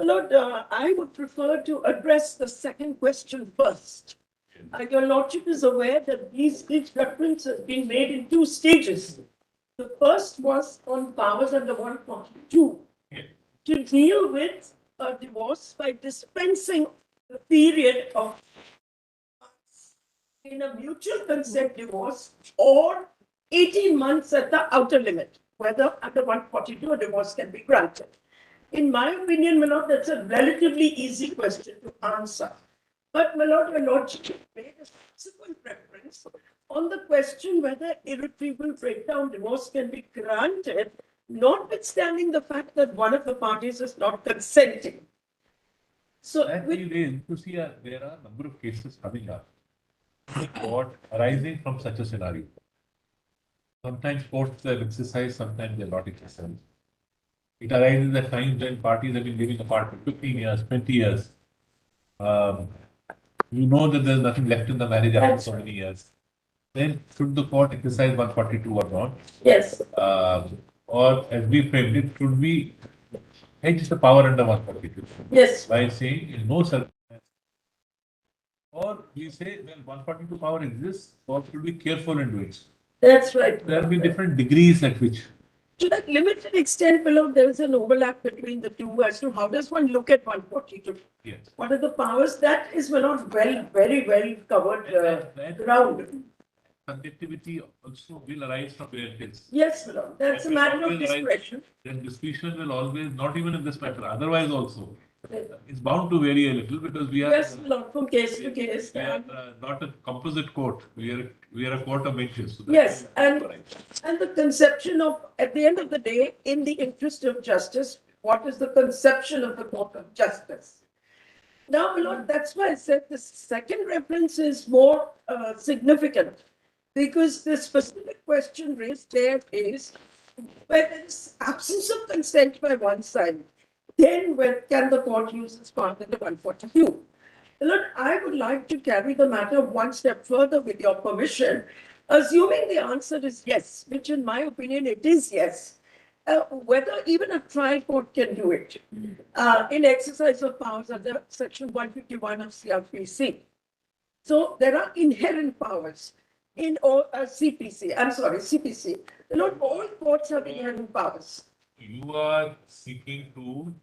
Lord, I would prefer to address the second question first. Your Lordship is aware that these reference has been made in two stages. The first was on powers under 142 to deal with a divorce by dispensing the period of in a mutual consent divorce or 18 months at the outer limit, whether under 142 a divorce can be granted. In my opinion, my lord, that's a relatively easy question to answer. But my lord, your lordship made a subsequent reference on the question whether irretrievable breakdown divorce can be granted, notwithstanding the fact that one of the parties is not consenting. So, That we raised, you see, there are a number of cases coming up in the court arising from such a scenario. Sometimes courts have exercised, sometimes they're not exercised. It arises at times when parties have been living apart for 15 years, 20 years. You know that there's nothing left in the marriage after so many years. Then should the court exercise 142 or not? yes, Or as we framed it, should we hedge the power under 142 yes, by saying in no circumstance? Or we say, well, 142 power exists, or should be careful in doing so? that's right. There will be different degrees at which. To that limited extent, below, there is an overlap between the two as to how does one look at 142. Yes. What are the powers? That is not very well covered ground. Subjectivity also will arise from where it is. Yes, below. That's a matter of discretion. Then discretion will always, not even in this matter, otherwise also, it's bound to vary a little because we are. Yes, below, from case to case. We are not a composite court. We are a court of benches. So yes, and the conception of, at the end of the day, in the interest of justice, what is the conception of the court of justice? Now, my lord, that's why I said the second reference is more significant, because the specific question raised there is where there is absence of consent by one side, then where can the court use its power under 142? Lord, I would like to carry the matter one step further with your permission, assuming the answer is yes, which in my opinion it is yes. Whether even a trial court can do it in exercise of powers under section 151 of CRPC. So there are inherent powers in all CPC. I'm sorry, CPC. Not all courts have inherent powers. You are seeking to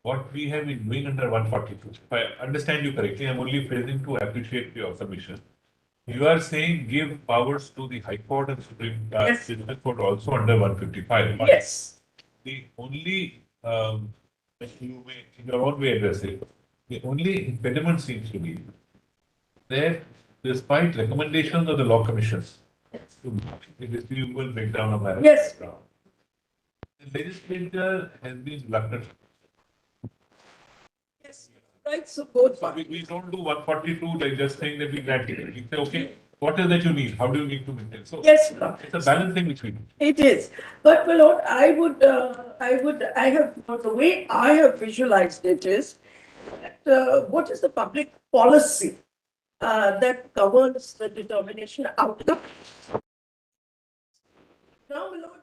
what we have been doing under 142. If I understand you correctly, I'm only phrasing to appreciate your submission. You are saying give powers to the High Court and Supreme Court also under 155. Yes. The only, you may in your own way address it, the only impediment seems to be that despite recommendations of the law commissions, to the disputable breakdown of marriage. Yes. The legislature has been reluctant. Yes. Right, so both So we don't do 142 like just saying that we grant it. We say, okay, what is that you need? How do you need to maintain? So yes, it's a balancing which we do. it is. But my lord, I have, the way I have visualized it is, what is the public policy that governs the determination outcome? Now, my lord,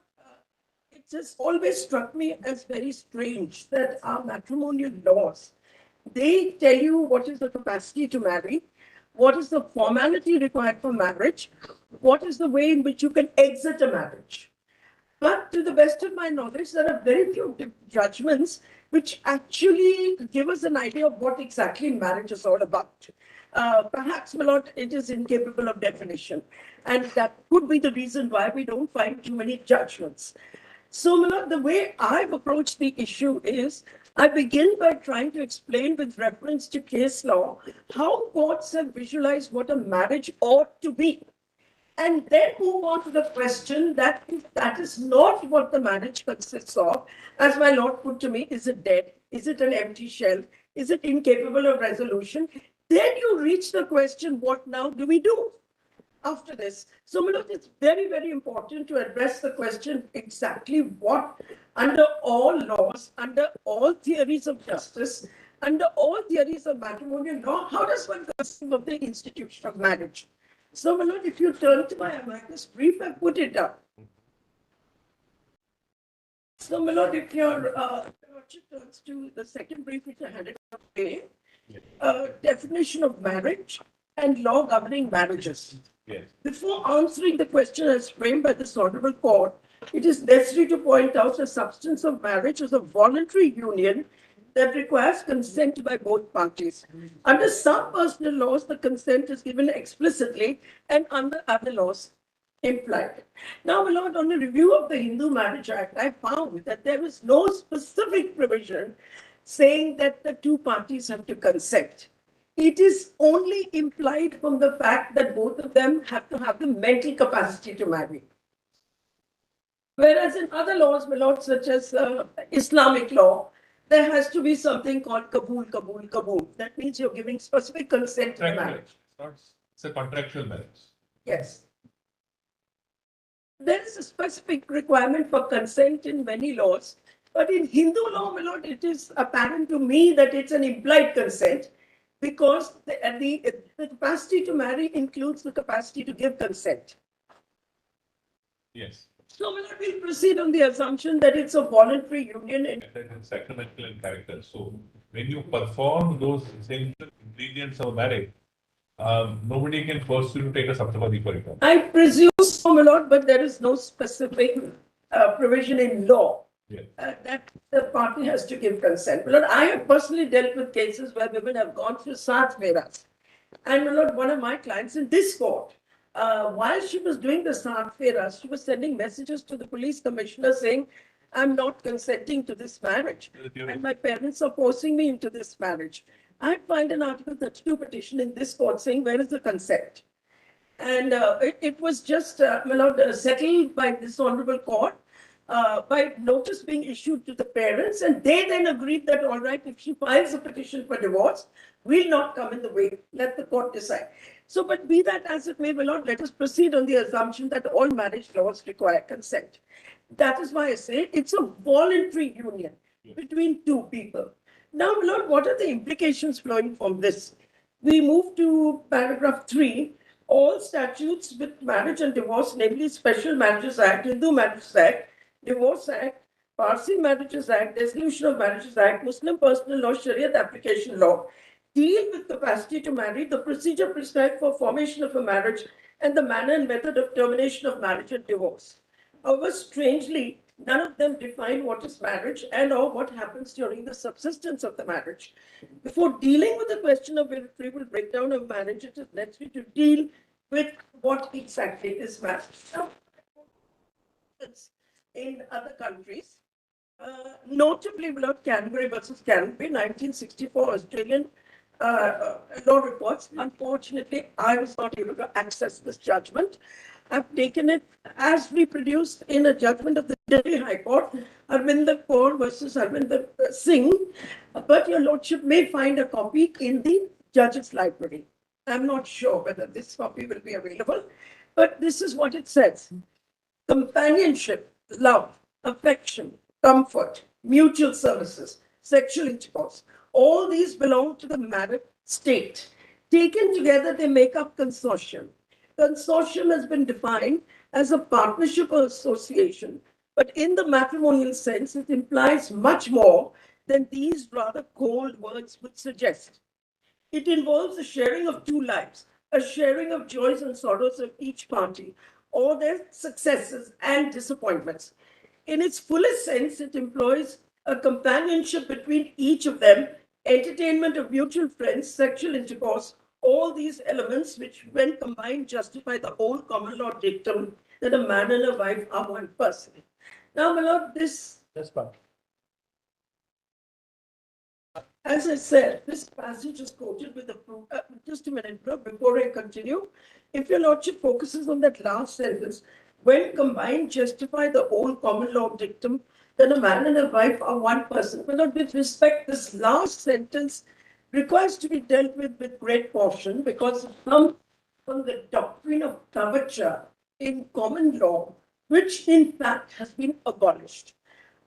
it has always struck me as very strange that our matrimonial laws, they tell you what is the capacity to marry, what is the formality required for marriage, what is the way in which you can exit a marriage. But to the best of my knowledge, there are very few judgments which actually give us an idea of what exactly marriage is all about. Perhaps, my lord, it is incapable of definition. And that could be the reason why we don't find too many judgments. So, my lord, the way I've approached the issue is, I begin by trying to explain with reference to case law how courts have visualized what a marriage ought to be. And then move on to the question that if that is not what the marriage consists of, as my lord put to me, is it dead? Is it an empty shell? Is it incapable of resolution? Then you reach the question, what now do we do after this? So, my lord, it's very, very important to address the question exactly what, under all laws, under all theories of justice, under all theories of matrimonial law, how does one conceive of the institution of marriage? So, my lord, if you turn to my amicus brief, I put it up. So, my lord, if your Lordship turns to the second brief which I handed out today, Yes. definition of marriage and law governing marriages. Yes. Before answering the question as framed by this honorable court, it is necessary to point out the substance of marriage as a voluntary union that requires consent by both parties. Under some personal laws, the consent is given explicitly, and under other laws, implied. Now, my lord, on a review of the Hindu Marriage Act, I found that there is no specific provision saying that the two parties have to consent. It is only implied from the fact that both of them have to have the mental capacity to marry. Whereas in other laws, my lord, such as Islamic law, there has to be something called kabul, kabul, kabul. That means you're giving specific consent to the Contractual. marriage. It's a contractual marriage. Yes. There is a specific requirement for consent in many laws, but in Hindu law, my lord, it is apparent to me that it's an implied consent because the capacity to marry includes the capacity to give consent. Yes. So, my lord, we'll proceed on the assumption that it's a voluntary union. That is sacramental in character. So when you perform those essential ingredients of marriage, nobody can force you to take a saptamati, for example. I presume so, my lord, but there is no specific provision in law Yes. that the party has to give consent. My lord, I have personally dealt with cases where women have gone through Sat Veras. And my lord, one of my clients in this court, while she was doing the Sat Veras, she was sending messages to the police commissioner saying, I'm not consenting to this marriage. And my parents are forcing me into this marriage. I filed an Article 32 petition in this court saying, where is the consent? And it was just, my lord, settled by this honorable court by notice being issued to the parents. And they then agreed that, all right, if she files a petition for divorce, we'll not come in the way. Let the court decide. So, but be that as it may, my lord, let us proceed on the assumption that all marriage laws require consent. That is why I say it's a voluntary union between two people. Now, my lord, what are the implications flowing from this? We move to paragraph 3. All statutes with marriage and divorce, namely Special Marriages Act, Hindu Marriages Act, Divorce Act, Parsi Marriages Act, Dissolution of Marriages Act, Muslim Personal Law, Sharia Application Law, deal with capacity to marry, the procedure prescribed for formation of a marriage, and the manner and method of termination of marriage and divorce. However, strangely, none of them define what is marriage and or what happens during the subsistence of the marriage. Before dealing with the question of irretrievable breakdown of marriage, it is necessary to deal with what exactly is marriage. Now, in other countries, notably Lord Canterbury versus Canterbury, 1964 Australian law reports. Unfortunately, I was not able to access this judgment. I've taken it as reproduced in a judgment of the Delhi High Court, Arvinder Kaur versus Arvinder Singh. But your lordship may find a copy in the judge's library. I'm not sure whether this copy will be available, but this is what it says. Companionship, love, affection, comfort, mutual services, sexual intercourse, all these belong to the married state. Taken together, they make up consortium. Consortium has been defined as a partnership or association, but in the matrimonial sense, it implies much more than these rather cold words would suggest. It involves a sharing of two lives, a sharing of joys and sorrows of each party, or their successes and disappointments. In its fullest sense, it employs a companionship between each of them, entertainment of mutual friends, sexual intercourse, all these elements which, when combined, justify the whole common law dictum that a man and a wife are one person. Now, my lord, this. That's fine. As I said, this passage is quoted with the just a minute, before I continue. If your lordship focuses on that last sentence, when combined, justify the whole common law dictum that a man and a wife are one person. But with respect, this last sentence requires to be dealt with great caution because it comes from the doctrine of coverture in common law, which in fact has been abolished.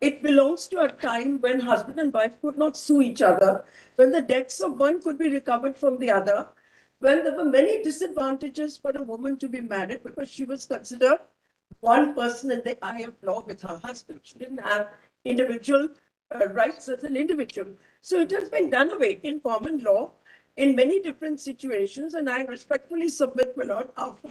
It belongs to a time when husband and wife could not sue each other, when the debts of one could be recovered from the other, when there were many disadvantages for a woman to be married because she was considered one person in the eye of law with her husband. She didn't have individual rights as an individual. So it has been done away in common law in many different situations, and I respectfully submit, my lord, after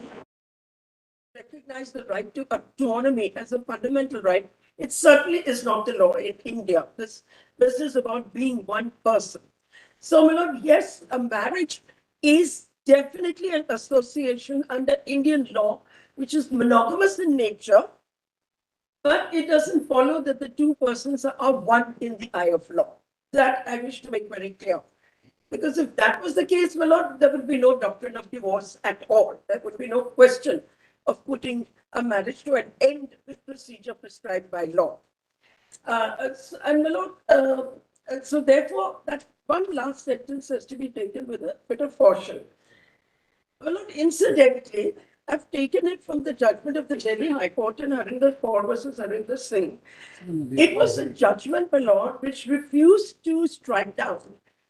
recognize the right to autonomy as a fundamental right. It certainly is not the law in India. This business about being one person. So, my lord, yes, a marriage is definitely an association under Indian law, which is monogamous in nature, but it doesn't follow that the two persons are one in the eye of law. That I wish to make very clear. Because if that was the case, my lord, there would be no doctrine of divorce at all. There would be no question of putting a marriage to an end with procedure prescribed by law. And my lord, so therefore, that one last sentence has to be taken with a bit of caution. My lord, incidentally, I've taken it from the judgment of the Delhi High Court in Harinder Kaur versus Harinder Singh. It was a judgment, my lord, which refused to strike down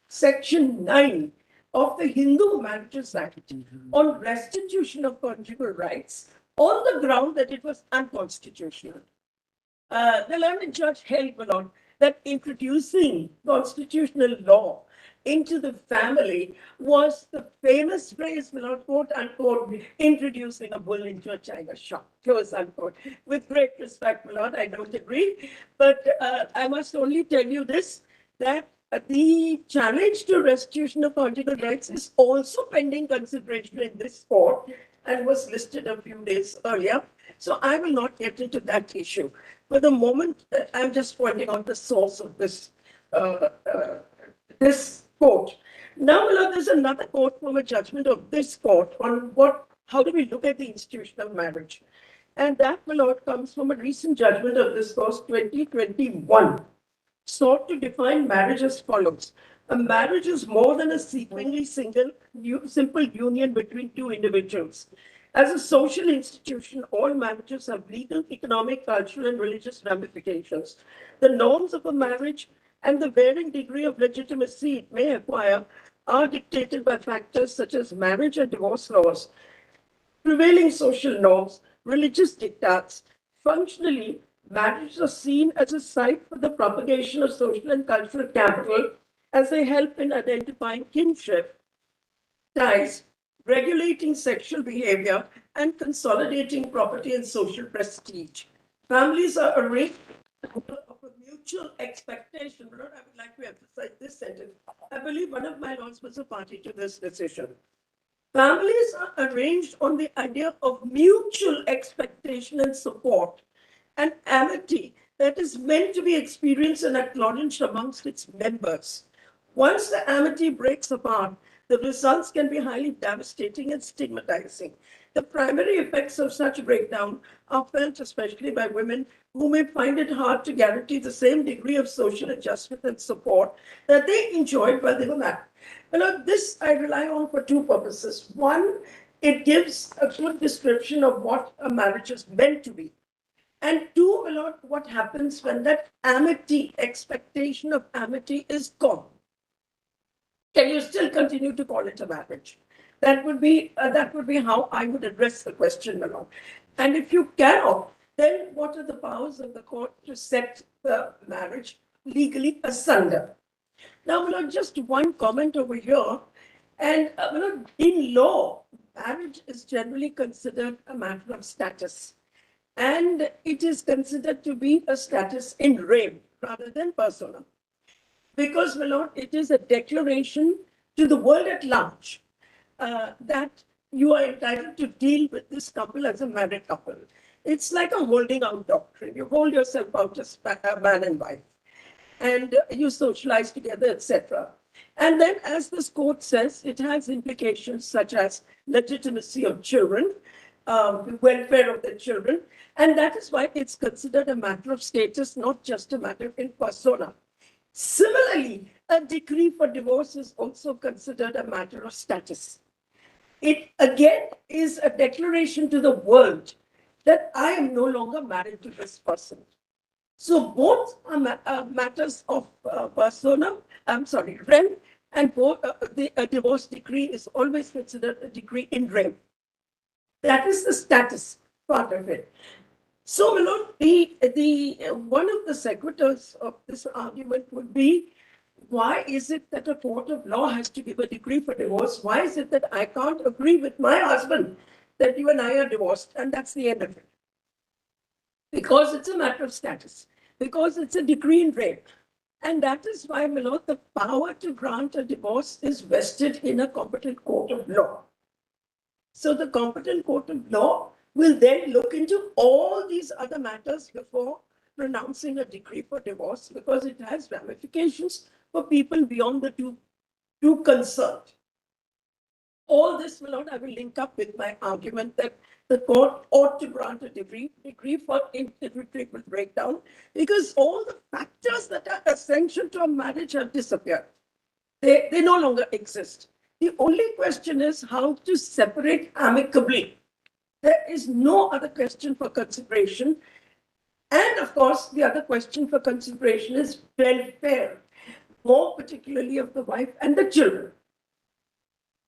Section 9 of the Hindu Marriages Act on restitution of conjugal rights on the ground that it was unconstitutional. The learned judge held, my lord, that introducing constitutional law into the family was the famous phrase, my lord, quote unquote, introducing a bull into a china shop, close unquote. With great respect, my lord, I don't agree. But I must only tell you this, that the challenge to restitution of conjugal rights is also pending consideration in this court and was listed a few days earlier. So I will not get into that issue. For the moment, I'm just pointing out the source of uh, uh, this quote. Now, there's another quote from a judgment of this court on how do we look at the institution of marriage. And that, my lord, comes from a recent judgment of this court, 2021, sought to define marriage as follows. A marriage is more than a seemingly simple union between two individuals. As a social institution, all marriages have legal, economic, cultural, and religious ramifications. The norms of a marriage and the varying degree of legitimacy it may acquire are dictated by factors such as marriage and divorce laws, prevailing social norms, religious diktats. Functionally, marriages are seen as a site for the propagation of social and cultural capital as they help in identifying kinship ties, regulating sexual behavior, and consolidating property and social prestige. Families are arranged of a mutual expectation. But I would like to emphasize this sentence. I believe one of my lords was a party to this decision. Families are arranged on the idea of mutual expectation and support and amity that is meant to be experienced and acknowledged amongst its members. Once the amity breaks apart, the results can be highly devastating and stigmatizing. The primary effects of such breakdown are felt especially by women who may find it hard to guarantee the same degree of social adjustment and support that they enjoyed while they were married. This I rely on for two purposes. One, it gives a good description of what a marriage is meant to be. And two, what happens when that amity, expectation of amity is gone. Can you still continue to call it a marriage? That would be how I would address the question, Malone. And if you cannot, then what are the powers of the court to set the marriage legally asunder? Now, Malone, just one comment over here. And Malone, in law, marriage is generally considered a matter of status. And it is considered to be a status in rem rather than persona. Because, my lord, it is a declaration to the world at large that you are entitled to deal with this couple as a married couple. It's like a holding out doctrine. You hold yourself out as a man and wife, and you socialize together, etc. And then, as this court says, it has implications such as legitimacy of children, the welfare of the children, and that is why it's considered a matter of status, not just a matter in persona. Similarly, a decree for divorce is also considered a matter of status. It again is a declaration to the world that I am no longer married to this person. So both are matters of persona, rem, and both, the divorce decree is always considered a decree in rem. That is the status part of it. So, my lord, one of the sequiturs of this argument would be, why is it that a court of law has to give a decree for divorce? Why is it that I can't agree with my husband that you and I are divorced, and that's the end of it? Because it's a matter of status, because it's a decree in rape. And that is why, my lord, the power to grant a divorce is vested in a competent court of law. So the competent court of law will then look into all these other matters before pronouncing a decree for divorce, because it has ramifications for people beyond the two concerned. All this, my lord, I will link up with my argument that the court ought to grant a decree for irretrievable breakdown, because all the factors that are essential to a marriage have disappeared. They no longer exist. The only question is how to separate amicably. There is no other question for consideration. And of course, the other question for consideration is welfare, more particularly of the wife and the children.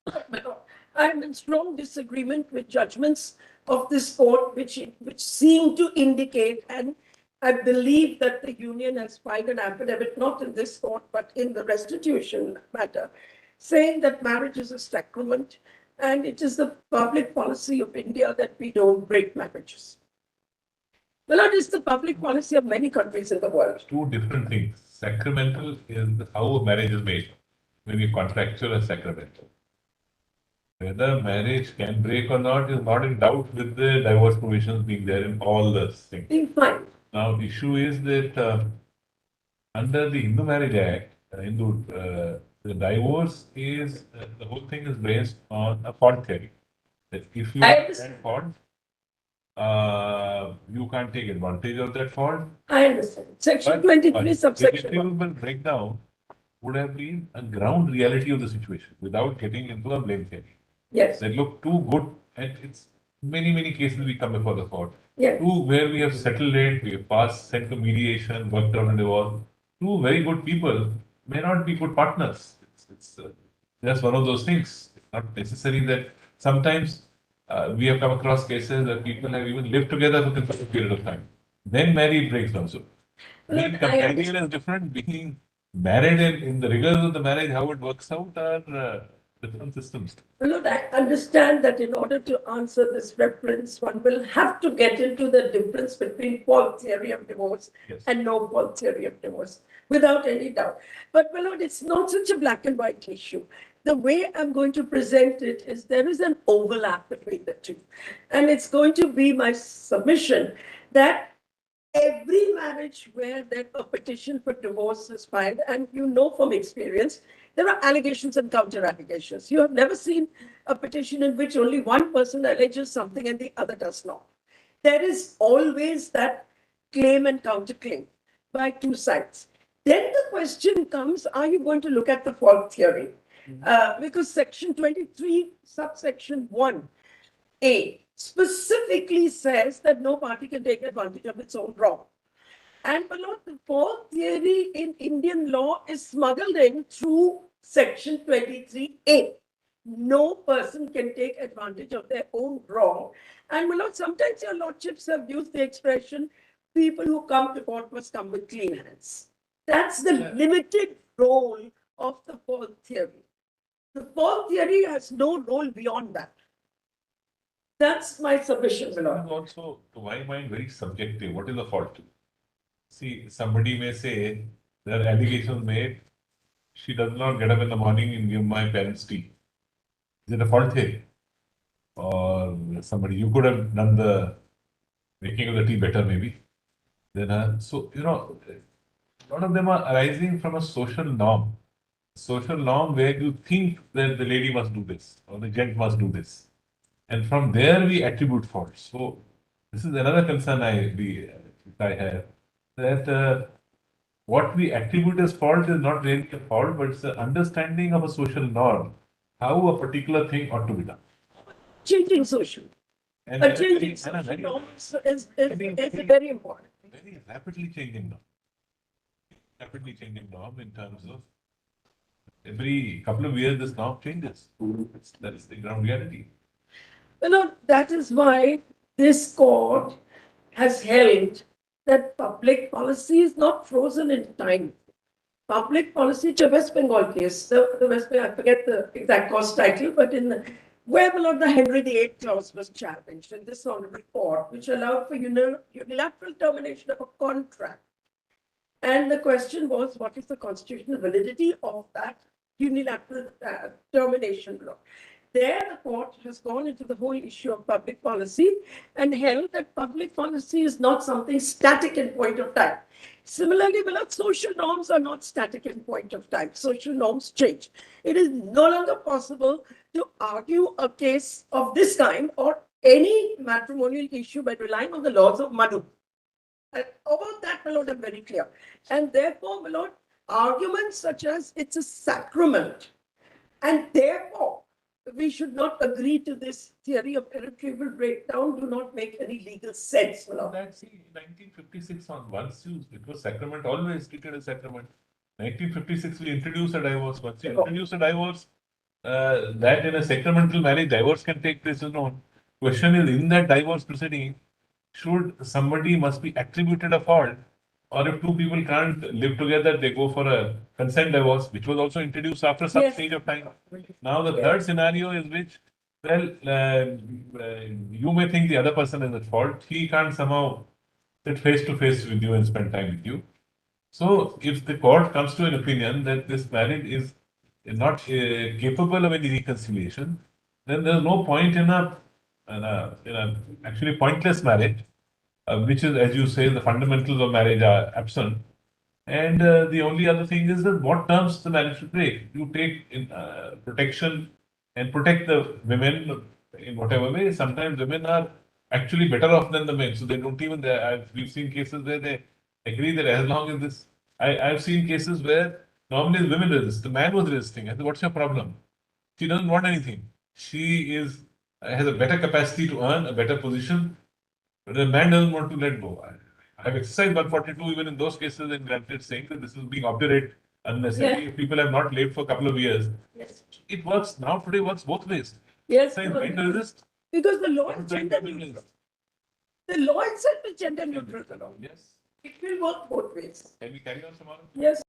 I am in strong disagreement with judgments of this court, which seem to indicate, and I believe that the union has filed an affidavit, not in this court, but in the restitution matter, saying that marriage is a sacrament, and it is the public policy of India that we don't break marriages. Well, it is the public policy of many countries in the world. Two different things. Sacramental is how a marriage is made. When you contractual and sacramental. Whether marriage can break or not is not in doubt with the divorce provisions being there in all the things. Fine. Now, the issue is that under the Hindu Marriage Act, the divorce is, the whole thing is based on a fault theory. That if you have that fault, you can't take advantage of that fault. I understand. Section 23, subsection 1. Irretrievable breakdown would have been a ground reality of the situation without getting into a blame theory. Yes. They look too good, and it's many cases we come before the court. Yes. Two where we have settled it, we have passed, sent to mediation, worked out a divorce. Two very good people may not be good partners. It's just one of those things. It's not necessary that sometimes we have come across cases where people have even lived together for a considerable period of time. Then marriage breaks down. So being companion is different. Being married in the rigors of the marriage, how it works out are different systems. Look, I understand that in order to answer this reference, one will have to get into the difference between fault theory of divorce and no fault theory of divorce, without any doubt. But, my lord, it's not such a black and white issue. The way I'm going to present it is there is an overlap between the two. And it's going to be my submission that every marriage where a petition for divorce is filed, and you know from experience, there are allegations and counter allegations. You have never seen a petition in which only one person alleges something and the other does not. There is always that claim and counterclaim by two sides. Then the question comes, are you going to look at the fault theory? Because section 23, subsection 1A specifically says that no party can take advantage of its own wrong. And the fault theory in Indian law is smuggled in through section 23A. No person can take advantage of their own wrong. And sometimes your lordships have used the expression, people who come to court must come with clean hands. That's the limited role of the fault theory. The fault theory has no role beyond that. That's my submission, my lord. Also, to my mind, very subjective. What is the fault? See, somebody may say there are allegations made. She does not get up in the morning and give my parents tea. Is it a fault theory? Or somebody, you could have done the making of the tea better, maybe. Then, so, a lot of them are arising from a social norm. Social norm where you think that the lady must do this or the gent must do this. And from there we attribute faults. So this is another concern I have, that what we attribute as fault is not really a fault, but it's the understanding of a social norm, how a particular thing ought to be done. Changing social. And changing social norms is very important. Very rapidly changing norm. Rapidly changing norm in terms of every couple of years this norm changes. That's the ground reality. That is why this court has held that public policy is not frozen in time. Public policy, the West Bengal case, the West Bengal, I forget the exact cause title, but in the, where below the Henry VIII clause was challenged in this honorable court, which allowed for unilateral termination of a contract. And the question was, what is the constitutional validity of that unilateral termination law? There, the court has gone into the whole issue of public policy and held that public policy is not something static in point of time. Similarly, social norms are not static in point of time. Social norms change. It is no longer possible to argue a case of this kind or any matrimonial issue by relying on the laws of Manu. And about that, my lord, I'm very clear. And therefore, my lord, arguments such as it's a sacrament, and therefore we should not agree to this theory of irretrievable breakdown do not make any legal sense, my lord. That's in 1956 on once used. It was sacrament, always treated as sacrament. 1956 we introduced a divorce. Once you introduce a divorce, that in a sacramental marriage, divorce can take place is known. Question is, in that divorce proceeding, should somebody must be attributed a fault, or if two people can't live together, they go for a consent divorce, which was also introduced after some Yes. stage of time. Now the third scenario is which, well, you may think the other person is at fault. He can't somehow sit face to face with you and spend time with you. So if the court comes to an opinion that this marriage is not capable of any reconciliation, then there's no point in a actually pointless marriage, which is, as you say, the fundamentals of marriage are absent. And the only other thing is that what terms the marriage should take. You take in, protection and protect the women in whatever way. Sometimes women are actually better off than the men, so they don't even. We've seen cases where they agree that as long as this. I've seen cases where normally the women resist. The man was resisting. I said, "What's your problem?" She doesn't want anything. She has a better capacity to earn, a better position, but the man doesn't want to let go. I've exercised 142 even in those cases and granted saying that this is being obdurate unnecessarily. Yeah. If people have not lived for a couple of years, Yes. it works now. Today works both ways. Yes. Saying men to resist. Because the law is Trying gender to neutral. resist. The law itself is gender neutral. Yes. It will work both ways. Can we carry on tomorrow? Yes.